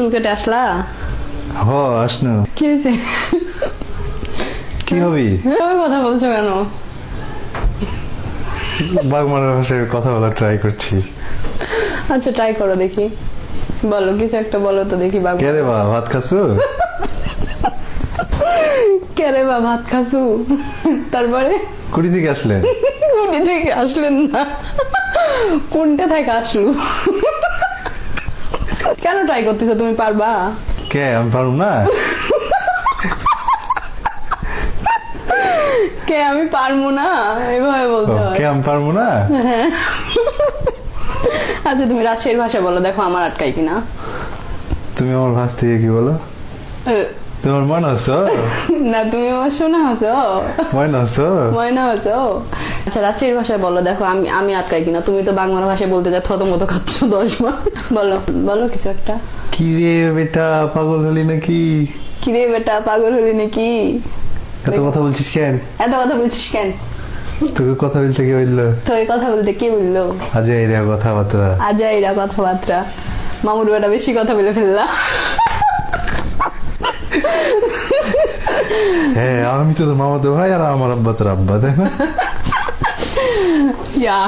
চুল কেটে আসলা? হ আসনু। কি হয়েছে? কি হবি? তুমি কথা বলছো কেন? বাগমারার ভাষায় কথা বলা ট্রাই করছি। আচ্ছা ট্রাই করো দেখি, বলো কিছু একটা বলো তো দেখি। কে রে বা ভাত খাসু? কে রে বা ভাত খাসু? তারপরে কুড়ি থেকে আসলেন? কোনটা থেকে আসলেন না, কোনটা থেকে আসলো? কেন ট্রাই করতেছো? তুমি পারবা? কে আমি পারবো না? কে আমি পারবো না এভাবে বলতে হয়? কে আমি পারবো না? আচ্ছা তুমি রাজশাহীর ভাষা বলো, দেখো আমার আটকাই কিনা। তুমি আমার ভাষ থেকে কি বলো? তোমার মনে হচ্ছো? না তুমি আমার শোনা হছো, মনে হচ্ছো? ময়না হছো। আচ্ছা রাজশাহীর ভাষায় বলো, দেখো আমি আমি আটকাই কিনা। তুমি তো বাংলা ভাষায় বলতে যা থত মতো খাচ্ছ 10 বার। বলো বলো কিছু একটা। কি রে বেটা পাগল হলি নাকি? কিরে বেটা পাগল হলি নাকি? এত কথা বলছিস কেন? এত কথা বলছিস কেন? তোকে কথা বলতে কে বললো? তো এই কথা বলতে কে বললো? আজ এরা কথাবার্তা। আজাইরা কথাবার্তা। মামুর বেটা বেশি কথা বলে ফেললা। হ্যাঁ আমি তো মামাতো ভাই আর আমার আব্বা তোর আব্বা, তাই না? ইয়া